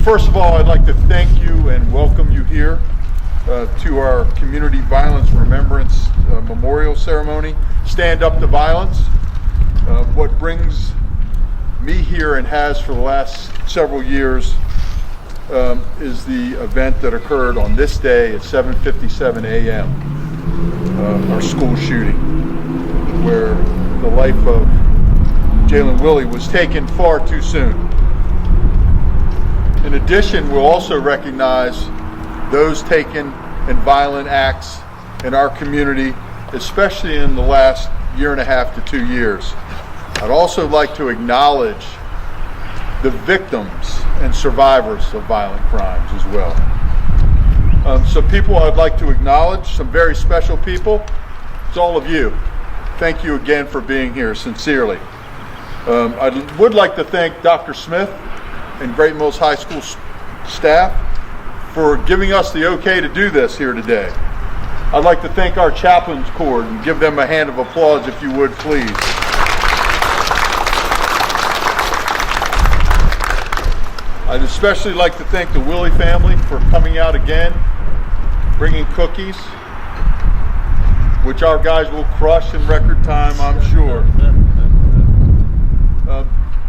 First of all, I'd like to thank you and welcome you here to our Community Violence Remembrance Memorial Ceremony, Stand Up to Violence. What brings me here and has for the last several years is the event that occurred on this day at 7:57 a.m., our school shooting, where the life of Jaelynn Willey was taken far too soon. In addition, we'll also recognize those taken in violent acts in our community, especially in the last year and a half to 2 years. I'd also like to acknowledge the victims and survivors of violent crimes as well. Some people I'd like to acknowledge, some very special people. It's all of you. Thank you again for being here, sincerely. I would like to thank Dr. Smith and Great Mills High School staff for giving us the okay to do this here today. I'd like to thank our chaplains corps and give them a hand of applause if you would, please. I'd especially like to thank the Willey family for coming out again, bringing cookies, which our guys will crush in record time, I'm sure.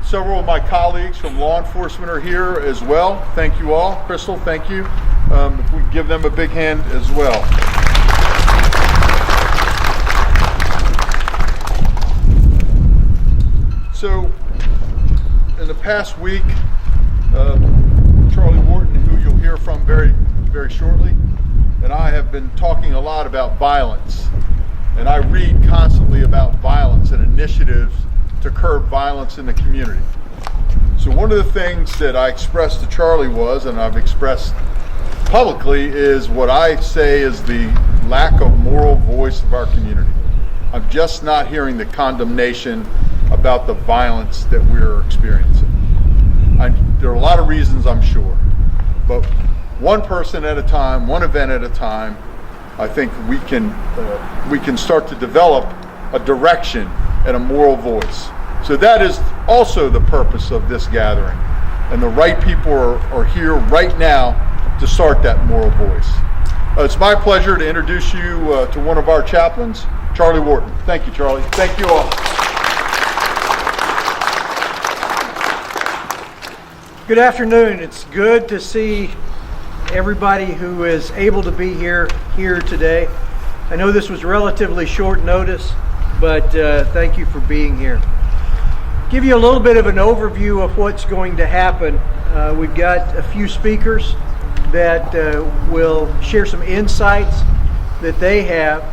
Several of my colleagues from law enforcement are here as well. Thank you all. Crystal, thank you. If we give them a big hand as well. So, in the past week, Charlie Wharton, who you'll hear from very, very shortly, and I have been talking a lot about violence. And I read constantly about violence and initiatives to curb violence in the community. So one of the things that I expressed to Charlie was, and I've expressed publicly, is what I say is the lack of moral voice of our community. I'm just not hearing the condemnation about the violence that we're experiencing. There are a lot of reasons, I'm sure, but one person at a time, one event at a time, I think we can start to develop a direction and a moral voice. So that is also the purpose of this gathering. And the right people are here right now to start that moral voice. It's my pleasure to introduce you to one of our chaplains, Charlie Wharton. Thank you, Charlie. Thank you all. Good afternoon. It's good to see everybody who is able to be here today. I know this was relatively short notice, but thank you for being here. Give you a little bit of an overview of what's going to happen. We've got a few speakers that will share some insights that they have.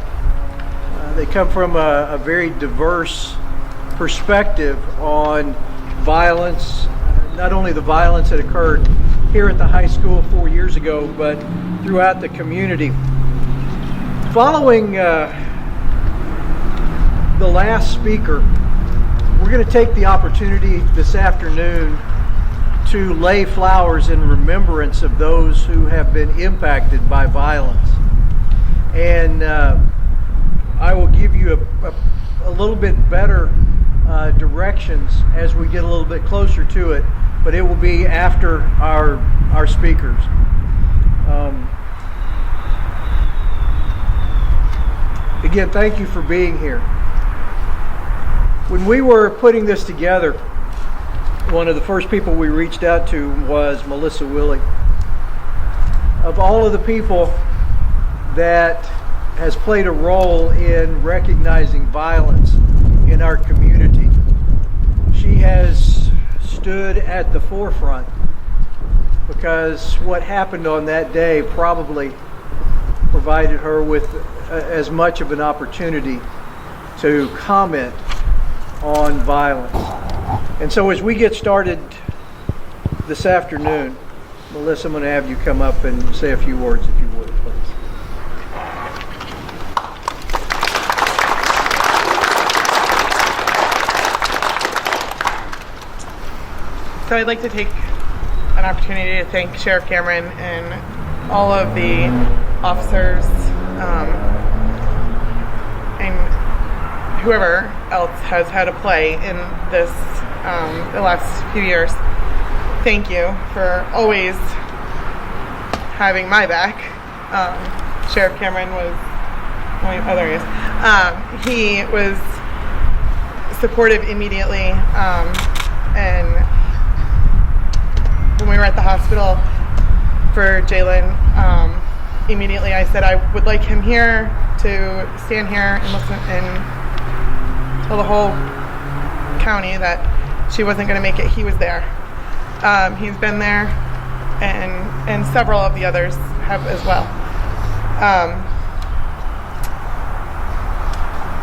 They come from a very diverse perspective on violence, not only the violence that occurred here at the high school 4 years ago, but throughout the community. Following the last speaker, we're going to take the opportunity this afternoon to lay flowers in remembrance of those who have been impacted by violence. And I will give you a little bit better directions as we get a little bit closer to it, but it will be after our speakers. Again, thank you for being here. When we were putting this together, one of the first people we reached out to was Melissa Willey. Of all of the people that has played a role in recognizing violence in our community, she has stood at the forefront, because what happened on that day probably provided her with as much of an opportunity to comment on violence. And so as we get started this afternoon, Melissa, I'm going to have you come up and say a few words, if you would, please. So I'd like to take an opportunity to thank Sheriff Cameron and all of the officers and whoever else has had a play in this the last few years. thank you for always having my back. Sheriff Cameron was he was supportive immediately, and when we were at the hospital for Jaelynn, immediately I said I would like him here to stand here and listen and tell the whole county that she wasn't going to make it. He was there. He's been there, and several of the others have as well.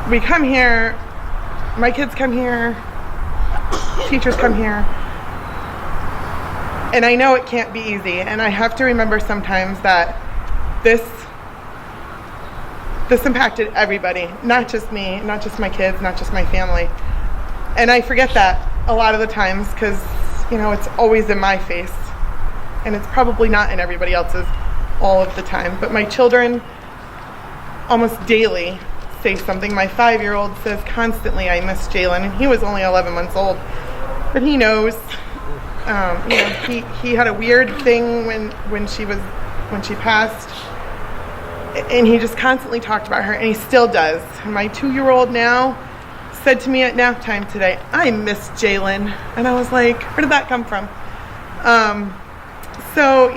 We come here, my kids come here, teachers come here, and I know it can't be easy, and I have to remember sometimes that this impacted everybody, not just me, not just my kids, not just my family. And I forget that a lot of the times because, it's always in my face, and it's probably not in everybody else's all of the time. But my children almost daily say something. My 5-year-old says constantly, "I miss Jaelynn," and he was only 11 months old, but he knows. He had a weird thing when she passed, and he just constantly talked about her, and he still does. And my 2-year-old now said to me at nap time today, "I miss Jaelynn," and I was like, where did that come from? So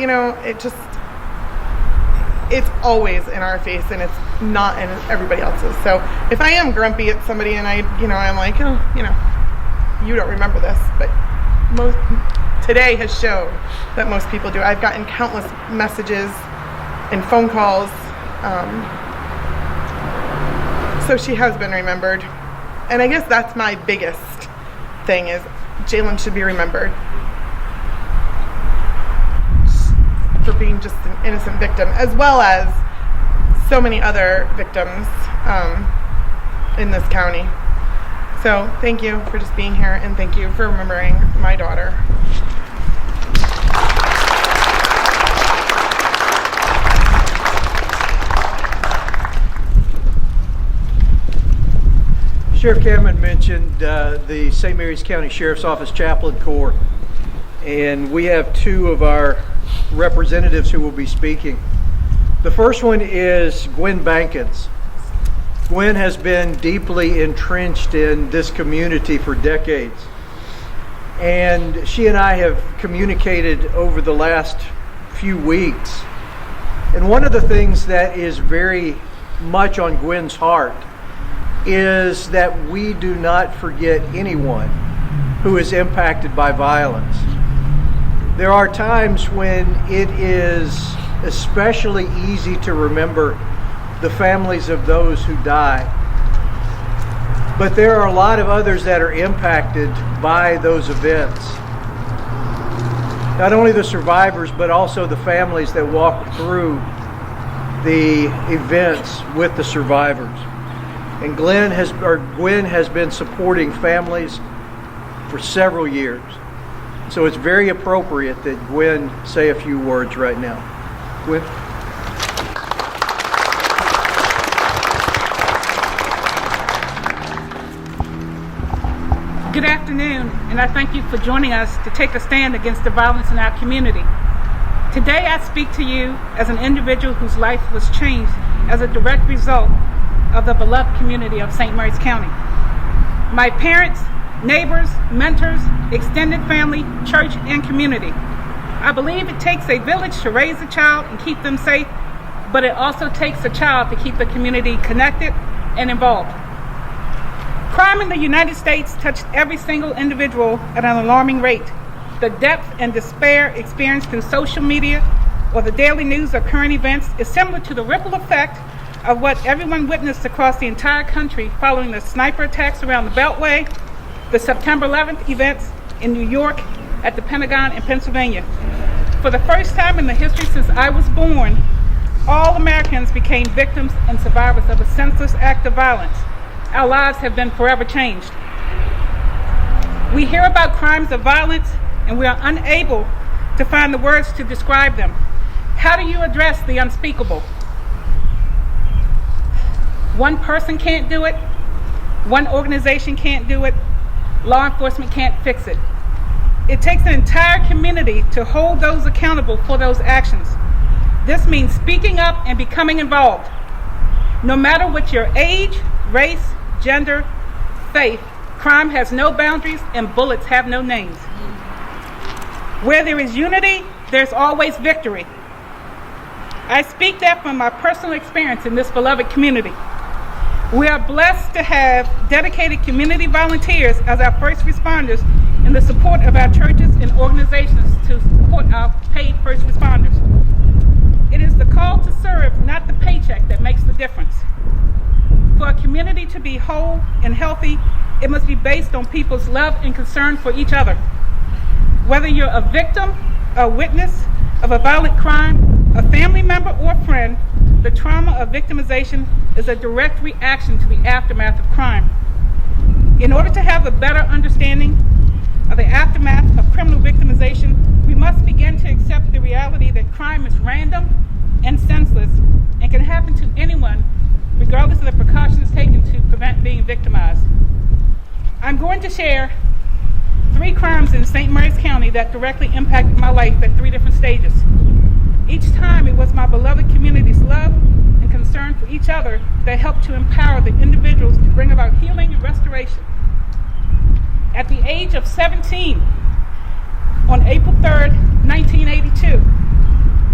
it's always in our face, and it's not in everybody else's. So if I am grumpy at somebody and I'm like, you don't remember this, but today has shown that most people do. I've gotten countless messages and phone calls. So she has been remembered. And I guess that's my biggest thing is Jaelynn should be remembered for being just an innocent victim, as well as so many other victims in this county. So thank you for just being here, and thank you for remembering my daughter. Sheriff Cameron mentioned the St. Mary's County Sheriff's Office Chaplain Corps, and we have 2 of our representatives who will be speaking. The first one is Gwen Bankins. Gwen has been deeply entrenched in this community for decades, and she and I have communicated over the last few weeks. And one of the things that is very much on Gwen's heart is that we do not forget anyone who is impacted by violence. There are times when it is especially easy to remember the families of those who die. But there are a lot of others that are impacted by those events. Not only the survivors, but also the families that walk through the events with the survivors. And Gwen has been supporting families for several years. So it's very appropriate that Gwen say a few words right now. Gwen? Good afternoon, and I thank you for joining us to take a stand against the violence in our community. Today I speak to you as an individual whose life was changed as a direct result of the beloved community of St. Mary's County. My parents, neighbors, mentors, extended family, church, and community. I believe it takes a village to raise a child and keep them safe, but it also takes a child to keep the community connected and involved. Crime in the United States touched every single individual at an alarming rate. The depth and despair experienced through social media or the daily news of current events is similar to the ripple effect of what everyone witnessed across the entire country following the sniper attacks around the Beltway, the September 11th events in New York, at the Pentagon in Pennsylvania. For the first time in the history since I was born, all Americans became victims and survivors of a senseless act of violence. Our lives have been forever changed. We hear about crimes of violence and we are unable to find the words to describe them. How do you address the unspeakable? One person can't do it. One organization can't do it. Law enforcement can't fix it. It takes an entire community to hold those accountable for those actions. This means speaking up and becoming involved. No matter what your age, race, gender, faith, crime has no boundaries and bullets have no names. Where there is unity, there's always victory. I speak that from my personal experience in this beloved community. We are blessed to have dedicated community volunteers as our first responders in the support of our churches and organizations to support our paid first responders. It is the call to serve, not the paycheck, that makes the difference. For a community to be whole and healthy, it must be based on people's love and concern for each other. Whether you're a victim, a witness of a violent crime, a family member, or a friend, the trauma of victimization is a direct reaction to the aftermath of crime. In order to have a better understanding of the aftermath of criminal victimization, we must begin to accept the reality that crime is random and senseless and can happen to anyone, regardless of the precautions taken to prevent being victimized. I'm going to share 3 crimes in St. Mary's County that directly impacted my life at 3 different stages. Each time it was my beloved community's love and concern for each other that helped to empower the individuals to bring about healing and restoration. At the age of 17, on April 3rd, 1982,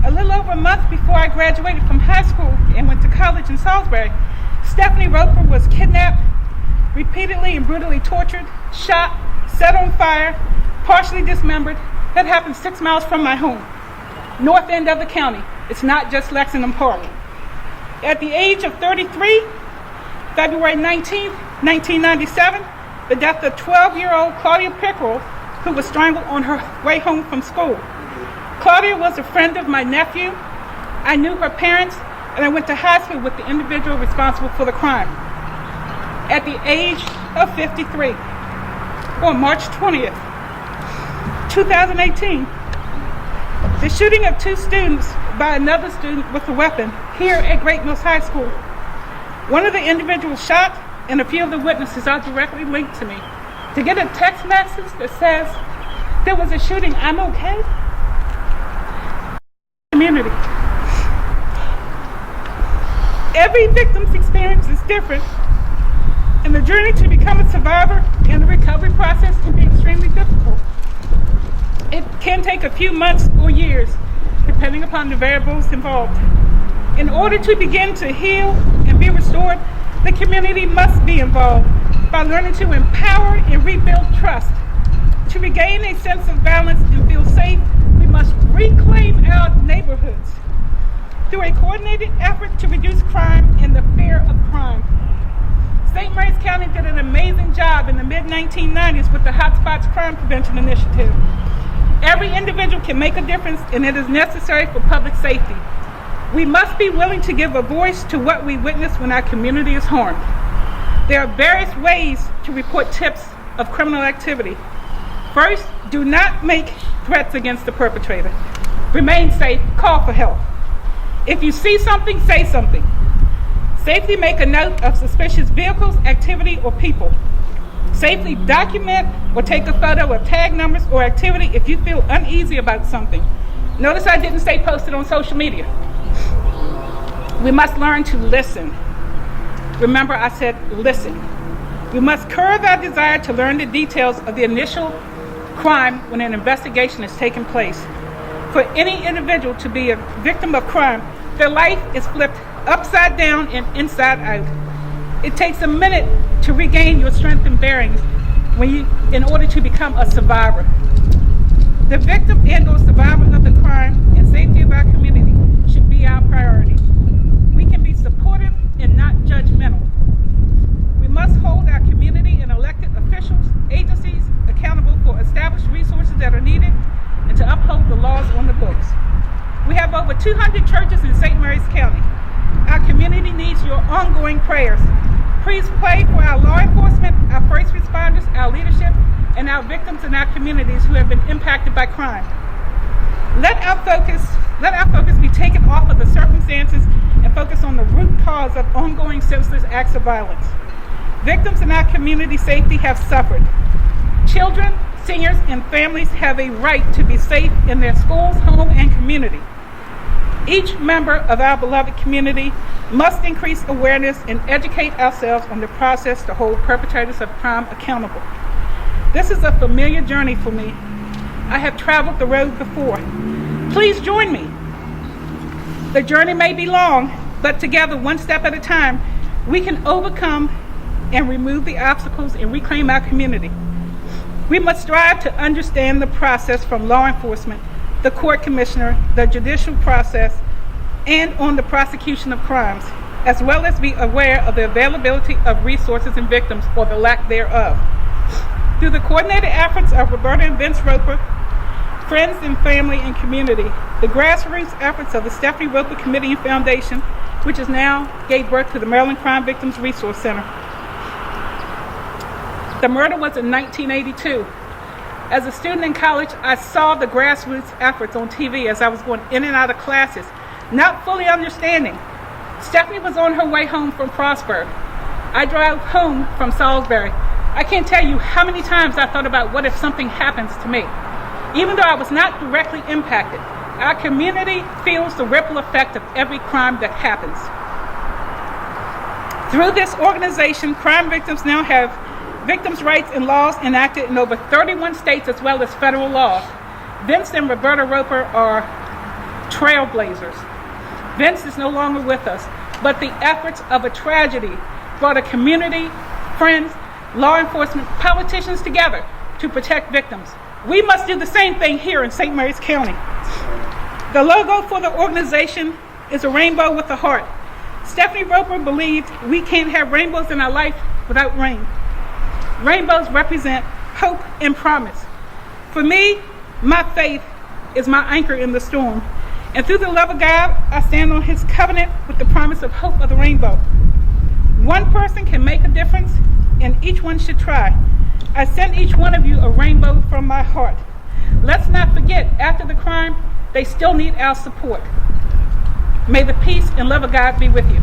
a little over a month before I graduated from high school and went to college in Salisbury, Stephanie Roper was kidnapped, repeatedly and brutally tortured, shot, set on fire, partially dismembered. That happened 6 miles from my home, north end of the county. It's not just Lexington Park. At the age of 33, February 19th, 1997, the death of 12-year-old Claudia Pickerel, who was strangled on her way home from school. Claudia was a friend of my nephew. I knew her parents, and I went to high school with the individual responsible for the crime. At the age of 53, on March 20th, 2018, the shooting of 2 students by another student with a weapon here at Great Mills High School. One of the individuals shot, and a few of the witnesses are directly linked to me. To get a text message that says, "There was a shooting, I'm okay." Community. Every victim's experience is different, and the journey to become a survivor and the recovery process can be extremely difficult. It can take a few months or years, depending upon the variables involved. In order to begin to heal and be restored, the community must be involved by learning to empower and rebuild trust. To regain a sense of balance and feel safe, we must reclaim our neighborhoods through a coordinated effort to reduce crime and the fear of crime. St. Mary's County did an amazing job in the mid-1990s with the Hotspots Crime Prevention Initiative. Every individual can make a difference, and it is necessary for public safety. We must be willing to give a voice to what we witness when our community is harmed. There are various ways to report tips of criminal activity. First, do not make threats against the perpetrator. Remain safe, call for help. If you see something, say something. Safely make a note of suspicious vehicles, activity, or people. Safely document or take a photo of tag numbers or activity if you feel uneasy about something. Notice I didn't say post it on social media. We must learn to listen. Remember, I said listen. We must curb our desire to learn the details of the initial crime when an investigation is taking place. For any individual to be a victim of crime, their life is flipped upside down and inside out. It takes a minute to regain your strength and bearings in order to become a survivor. The victim and or survivor of the crime and safety of our community should be our priority. We can be supportive and not judgmental. We must hold our community and elected officials, agencies accountable for established resources that are needed and to uphold the laws on the books. We have over 200 churches in St. Mary's County. Our community needs your ongoing prayers. Please pray for our law enforcement, our first responders, our leadership, and our victims in our communities who have been impacted by crime. Let our focus be taken off of the circumstances and focus on the root cause of ongoing senseless acts of violence. Victims in our community safety have suffered. Children, Seniors and families have a right to be safe in their schools, home, and community. Each member of our beloved community must increase awareness and educate ourselves on the process to hold perpetrators of crime accountable. This is a familiar journey for me. I have traveled the road before. Please join me. The journey may be long, but together, one step at a time, we can overcome and remove the obstacles and reclaim our community. We must strive to understand the process from law enforcement, the court commissioner, the judicial process, and on the prosecution of crimes, as well as be aware of the availability of resources and victims or the lack thereof. Through the coordinated efforts of Roberta and Vince Roper, friends and family and community, the grassroots efforts of the Stephanie Roper Committee and Foundation, which is now gave birth to the Maryland Crime Victims Resource Center. The murder was in 1982. As a student in college, I saw the grassroots efforts on TV as I was going in and out of classes, not fully understanding. Stephanie was on her way home from Frostburg. I drove home from Salisbury. I can't tell you how many times I thought about what if something happens to me. Even though I was not directly impacted, our community feels the ripple effect of every crime that happens. Through this organization, crime victims now have victims' rights and laws enacted in over 31 states as well as federal laws. Vince and Roberta Roper are trailblazers. Vince is no longer with us, but the efforts of a tragedy brought a community, friends, law enforcement, politicians together to protect victims. We must do the same thing here in St. Mary's County. The logo for the organization is a rainbow with a heart. Stephanie Roper believed we can't have rainbows in our life without rain. Rainbows represent hope and promise. For me, my faith is my anchor in the storm. And through the love of God, I stand on his covenant with the promise of hope of the rainbow. One person can make a difference, and each one should try. I send each one of you a rainbow from my heart. Let's not forget, after the crime, they still need our support. May the peace and love of God be with you.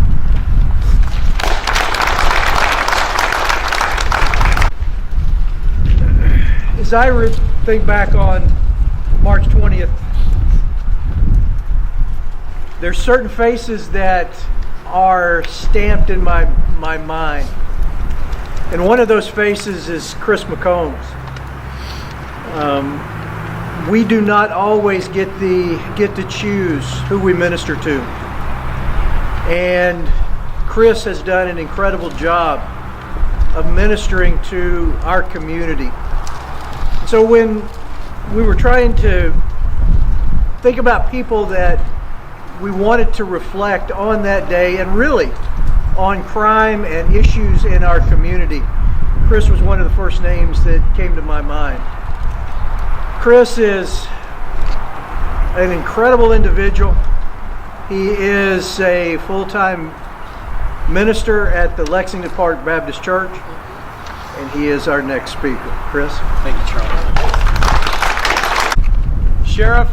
As I think back on March 20th, there's certain faces that are stamped in my mind. And one of those faces is Chris McCombs. We do not always get to choose who we minister to. And Chris has done an incredible job of ministering to our community. So when we were trying to think about people that we wanted to reflect on that day and really on crime and issues in our community, Chris was one of the first names that came to my mind. Chris is an incredible individual. He is a full-time minister at the Lexington Park Baptist Church, and he is our next speaker. Chris? Thank you, Charlie. Sheriff,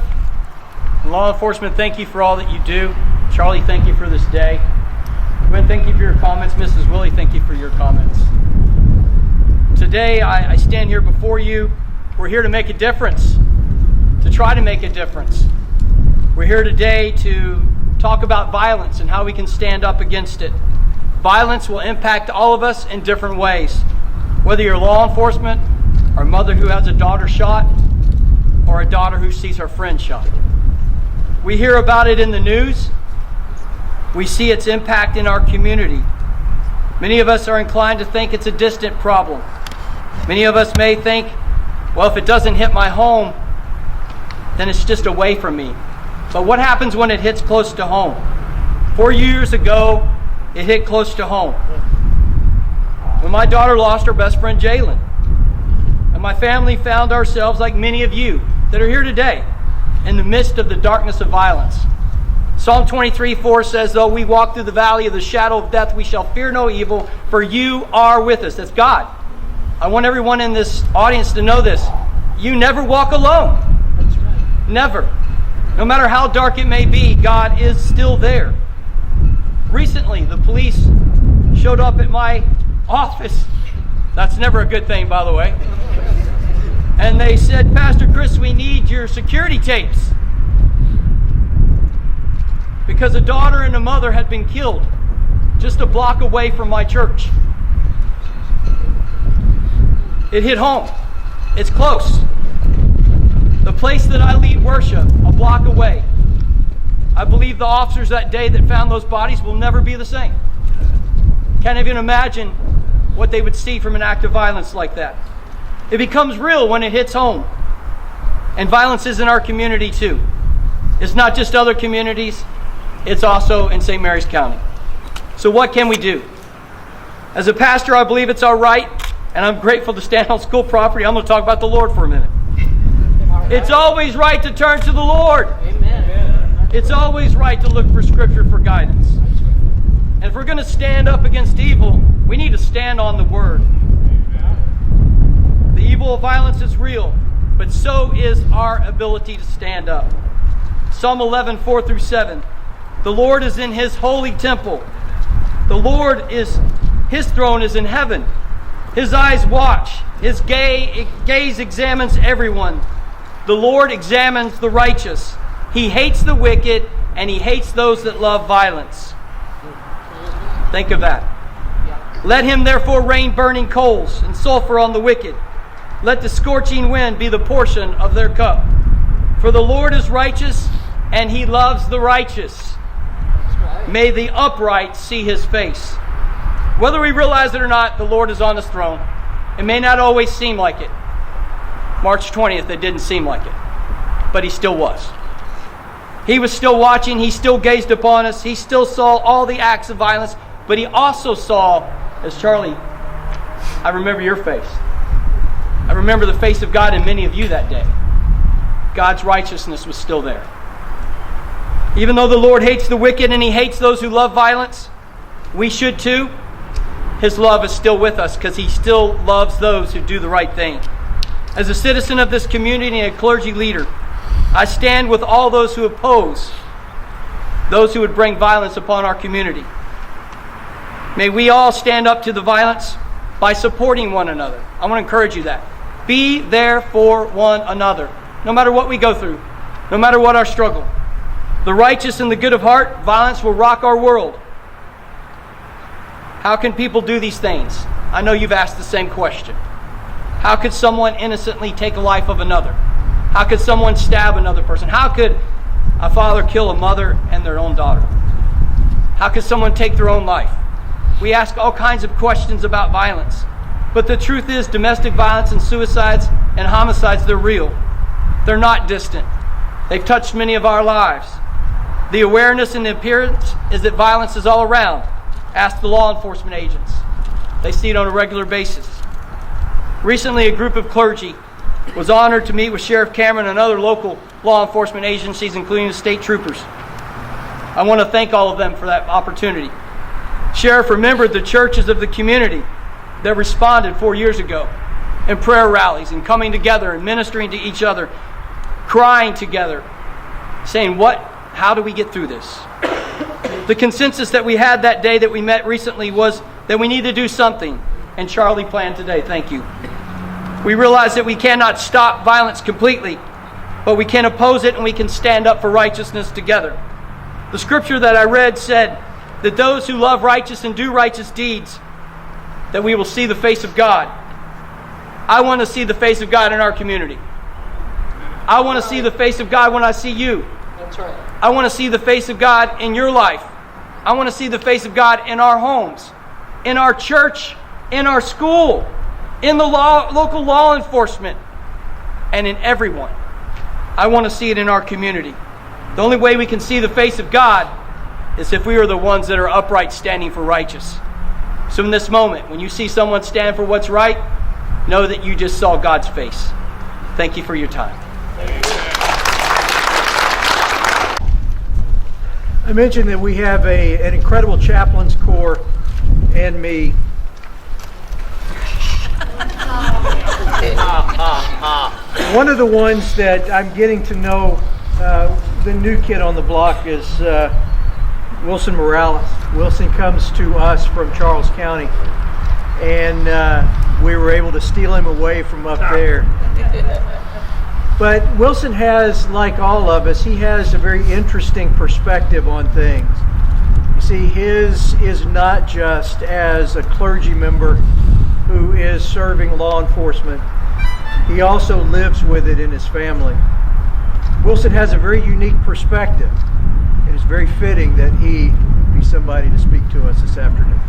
law enforcement, thank you for all that you do. Charlie, thank you for this day. Gwen, thank you for your comments. Mrs. Willey, thank you for your comments. Today, I stand here before you. We're here to make a difference, to try to make a difference. We're here today to talk about violence and how we can stand up against it. Violence will impact all of us in different ways. Whether you're law enforcement, or a mother who has a daughter shot, or a daughter who sees her friend shot. We hear about it in the news. We see its impact in our community. Many of us are inclined to think it's a distant problem. Many of us may think, well, if it doesn't hit my home, then it's just away from me. But what happens when it hits close to home? 4 years ago, it hit close to home. When my daughter lost her best friend, Jaelynn, and my family found ourselves, like many of you that are here today, in the midst of the darkness of violence. Psalm 23:4 says, though we walk through the valley of the shadow of death, we shall fear no evil, for you are with us. That's God. I want everyone in this audience to know this. You never walk alone. That's right. Never. No matter how dark it may be, God is still there. Recently, the police showed up at my office. That's never a good thing, by the way. And they said, Pastor Chris, we need your security tapes. Because a daughter and a mother had been killed just a block away from my church. It hit home. It's close. The place that I lead worship, a block away. I believe the officers that day that found those bodies will never be the same. Can't even imagine what they would see from an act of violence like that. It becomes real when it hits home. And violence is in our community too. It's not just other communities, it's also in St. Mary's County. So what can we do? As a pastor, I believe it's our right, and I'm grateful to stand on school property. I'm going to talk about the Lord for a minute. It's always right to turn to the Lord. Amen. It's always right to look for Scripture for guidance. And if we're going to stand up against evil, we need to stand on the Word. The evil of violence is real, but so is our ability to stand up. Psalm 11, 4 through 7. The Lord is in His holy temple. The Lord is, His throne is in heaven. His eyes watch. His gaze examines everyone. The Lord examines the righteous. He hates the wicked, and He hates those that love violence. Think of that. Let Him therefore rain burning coals and sulfur on the wicked. Let the scorching wind be the portion of their cup. For the Lord is righteous, and He loves the righteous. May the upright see His face. Whether we realize it or not, the Lord is on His throne. It may not always seem like it. March 20th, it didn't seem like it. But He still was. He was still watching. He still gazed upon us. He still saw all the acts of violence. But He also saw, as Charlie, I remember your face. I remember the face of God in many of you that day. God's righteousness was still there. Even though the Lord hates the wicked and He hates those who love violence, we should too. His love is still with us because He still loves those who do the right thing. As a citizen of this community and a clergy leader, I stand with all those who oppose those who would bring violence upon our community. May we all stand up to the violence by supporting one another. I want to encourage you that. Be there for one another, no matter what we go through, no matter what our struggle. The righteous and the good of heart, violence will rock our world. How can people do these things? I know you've asked the same question. How could someone innocently take a life of another? How could someone stab another person? How could a father kill a mother and their own daughter? How could someone take their own life? We ask all kinds of questions about violence. But the truth is, domestic violence and suicides and homicides, they're real. They're not distant. They've touched many of our lives. The awareness and the appearance is that violence is all around. Ask the law enforcement agents. They see it on a regular basis. Recently, a group of clergy was honored to meet with Sheriff Cameron and other local law enforcement agencies, including the state troopers. I want to thank all of them for that opportunity. Sheriff remembered the churches of the community that responded 4 years ago in prayer rallies and coming together and ministering to each other, crying together, saying, how do we get through this? The consensus that we had that day that we met recently was that we need to do something. And Charlie planned today. Thank you. We realize that we cannot stop violence completely, but we can oppose it and we can stand up for righteousness together. The scripture that I read said that those who love righteous and do righteous deeds, that we will see the face of God. I want to see the face of God in our community. I want to see the face of God when I see you. That's right. I want to see the face of God in your life. I want to see the face of God in our homes, in our church, in our school, in the local law enforcement, and in everyone. I want to see it in our community. The only way we can see the face of God is if we are the ones that are upright, standing for righteous. So in this moment, when you see someone stand for what's right, know that you just saw God's face. Thank you for your time. I mentioned that we have an incredible chaplains corps and me. One of the ones that I'm getting to know, the new kid on the block, is Wilson Morales. Wilson comes to us from Charles County, and we were able to steal him away from up there. But Wilson has, like all of us, he has a very interesting perspective on things. You see, his is not just as a clergy member who is serving law enforcement. He also lives with it in his family. Wilson has a very unique perspective. It is very fitting that he be somebody to speak to us this afternoon.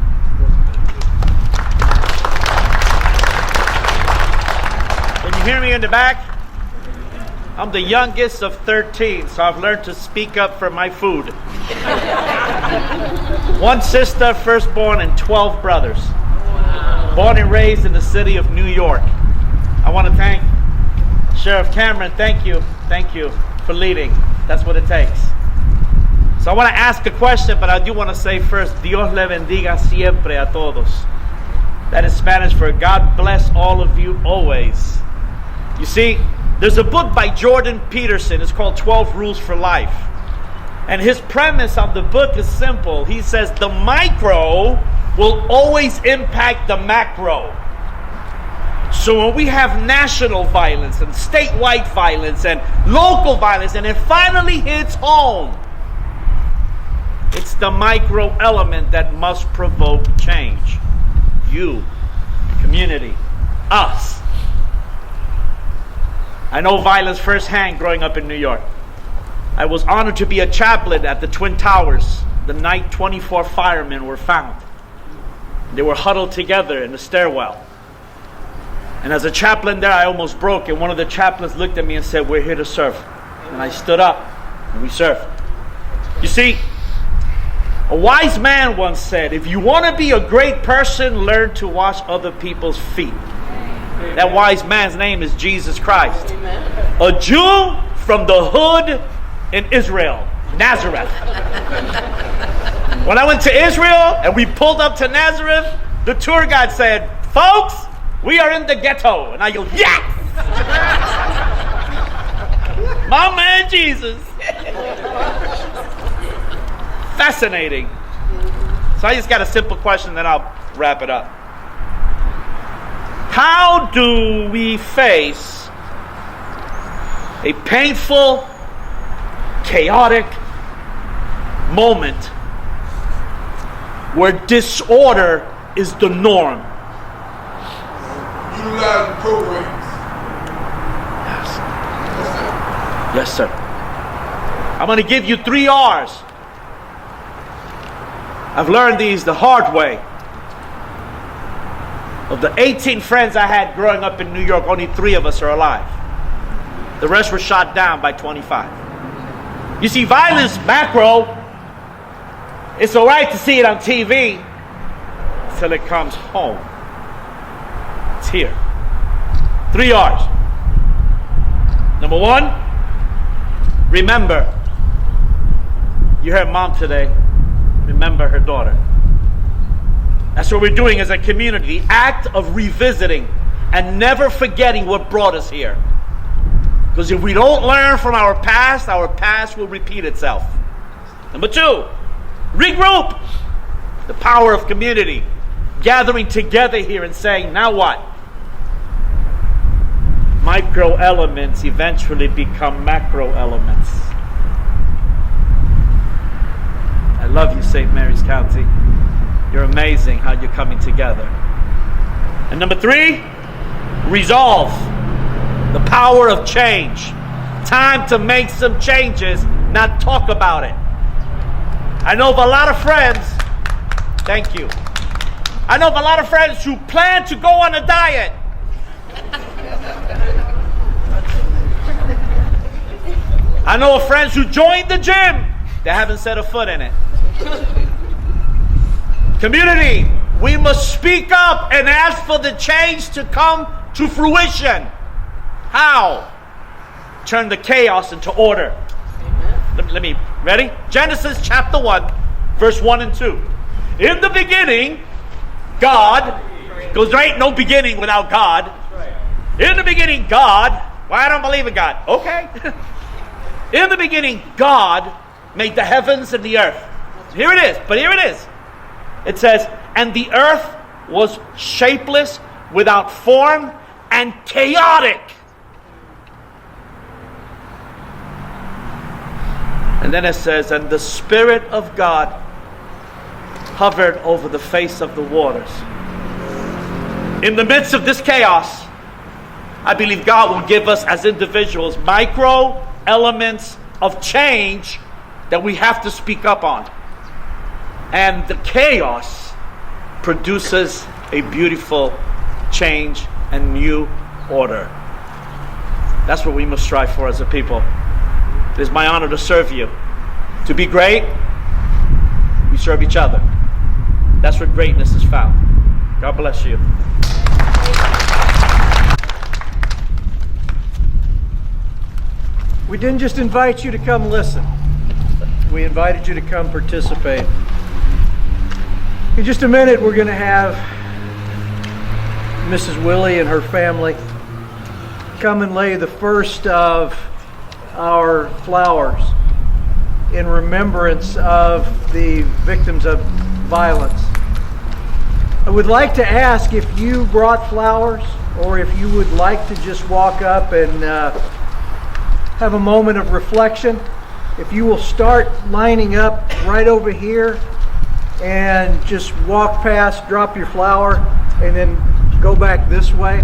Can you hear me in the back? I'm the youngest of 13, so I've learned to speak up for my food. One sister, firstborn, and 12 brothers. Born and raised in the city of New York. I want to thank Sheriff Cameron. Thank you for leading. That's what it takes. So I want to ask a question, but I do want to say first, Dios le bendiga siempre a todos. That is Spanish for God bless all of you always. You see, there's a book by Jordan Peterson. It's called 12 Rules for Life. And his premise of the book is simple. He says the micro will always impact the macro. So when we have national violence and statewide violence and local violence, and it finally hits home, it's the micro element that must provoke change. You, community, us. I know violence firsthand growing up in New York. I was honored to be a chaplain at the Twin Towers the night 24 firemen were found. They were huddled together in the stairwell. And as a chaplain there, I almost broke, and one of the chaplains looked at me and said, "We're here to serve." And I stood up, and we served. You see, a wise man once said, if you want to be a great person, learn to wash other people's feet. That wise man's name is Jesus Christ. A Jew from the hood in Israel, Nazareth. When I went to Israel and we pulled up to Nazareth, the tour guide said, "Folks, we are in the ghetto." And I go, "Yes!" My man Jesus. Fascinating. So I just got a simple question, then I'll wrap it up. How do we face a painful, chaotic moment where disorder is the norm? Utilizing programs. Yes, sir. I'm going to give you 3 R's. I've learned these the hard way. Of the 18 friends I had growing up in New York, only 3 of us are alive. The rest were shot down by 25. You see, violence macro, it's all right to see it on TV until it comes home. It's here. 3 R's. Number 1, remember. You heard Mom today. Remember her daughter. That's what we're doing as a community. The act of revisiting and never forgetting what brought us here. Because if we don't learn from our past will repeat itself. Number 2, regroup. The power of community. Gathering together here and saying, now what? Micro elements eventually become macro elements. I love you, St. Mary's County. You're amazing how you're coming together. And number 3, resolve. The power of change. Time to make some changes, not talk about it. I know of a lot of friends, thank you. I know of a lot of friends who plan to go on a diet. I know of friends who joined the gym. They haven't set a foot in it. Community, we must speak up and ask for the change to come to fruition. How? Turn the chaos into order. Let me, ready? Genesis chapter 1, verse 1 and 2. In the beginning, God, because there ain't no beginning without God. In the beginning, God, well, I don't believe in God. Okay. In the beginning, God made the heavens and the earth. Here it is, but here it is. It says, and the earth was shapeless, without form, and chaotic. And then it says, and the Spirit of God hovered over the face of the waters. In the midst of this chaos, I believe God will give us as individuals micro elements of change that we have to speak up on. And the chaos produces a beautiful change and new order. That's what we must strive for as a people. It is my honor to serve you. To be great, we serve each other. That's where greatness is found. God bless you. We didn't just invite you to come listen. We invited you to come participate. In just a minute, we're going to have Mrs. Willey and her family come and lay the first of our flowers in remembrance of the victims of violence. I would like to ask if you brought flowers, or if you would like to just walk up and have a moment of reflection. If you will start lining up right over here and just walk past, drop your flower, and then go back this way.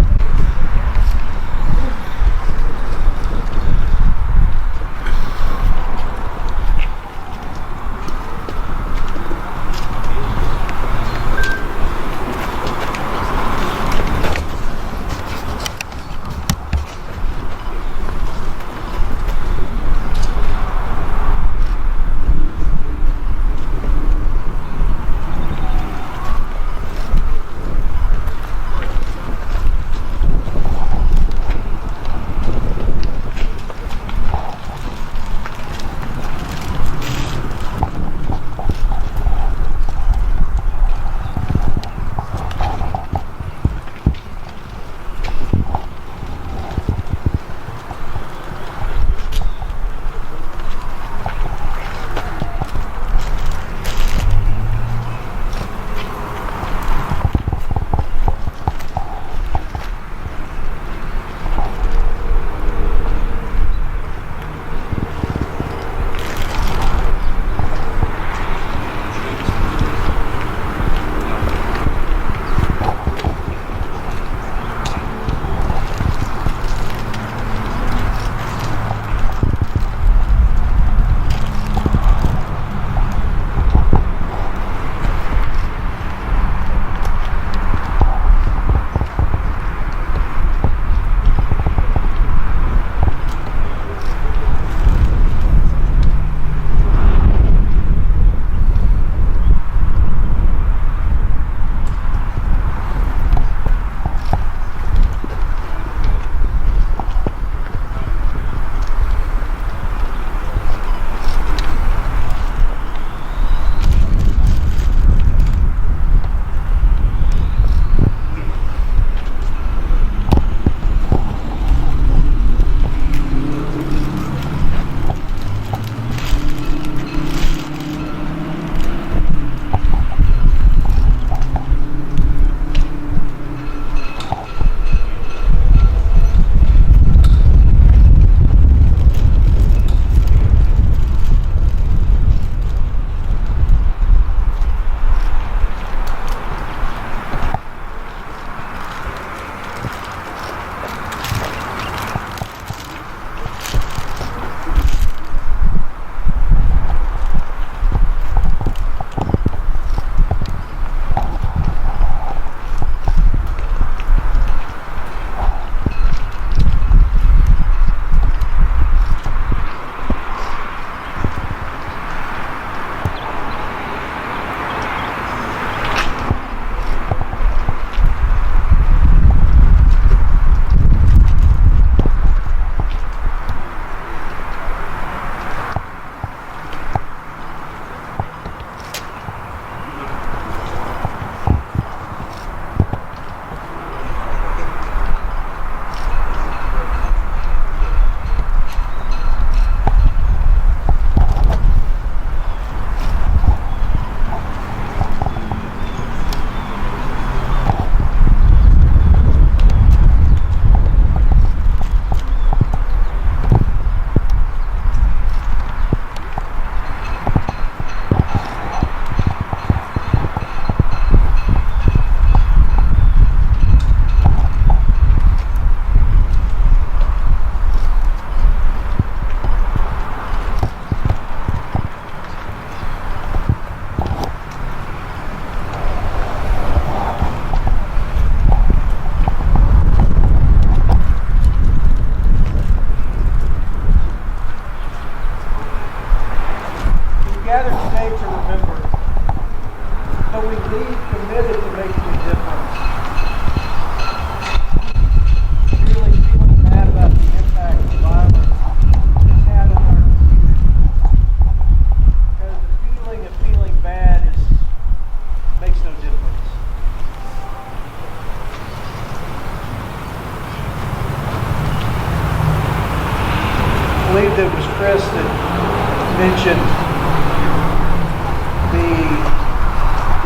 the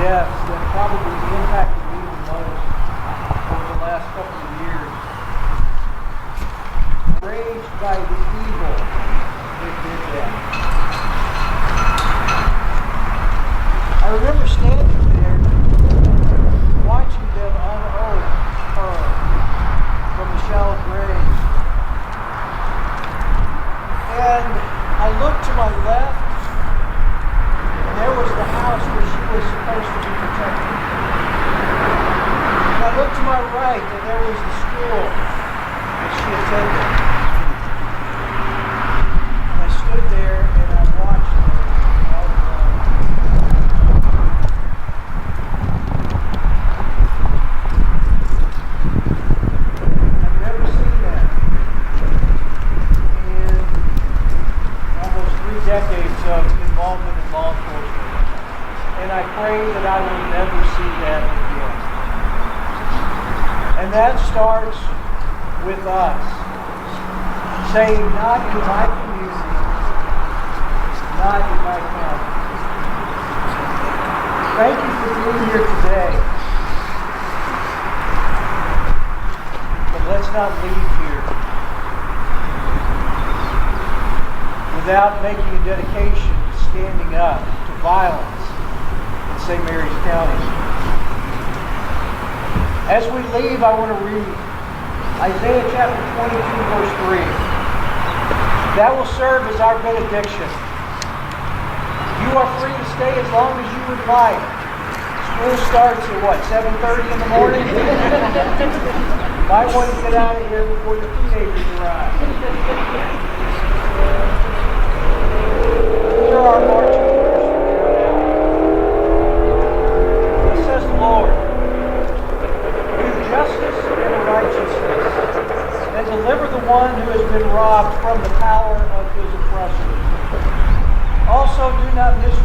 deaths that probably impacted me the most over the last couple of years. Raged by the evil that did that. I remember standing there watching them unearth her from the shallow grave. And I looked to my left, and there was the house where she was supposed to be protected. And I looked to my right, and there was the school that she attended. And I stood there and I watched her all alone. I've never seen that in almost 3 decades of involvement in law enforcement. And I pray that I will never see that again. And that starts with us saying, not in my community, not in my county. Thank you for being here today. But let's not leave here without making a dedication to standing up to violence in St. Mary's County. As we leave, I want to read Isaiah chapter 22, verse 3. That will serve as our benediction. You are free to stay as long as you would like. School starts at what, 7:30 in the morning? You might want to get out of here before the teenagers arrive. These are our marching orders from here on out. Thus says the Lord, do justice and righteousness, and deliver the one who has been robbed from the power of his oppressor. Also do not misuse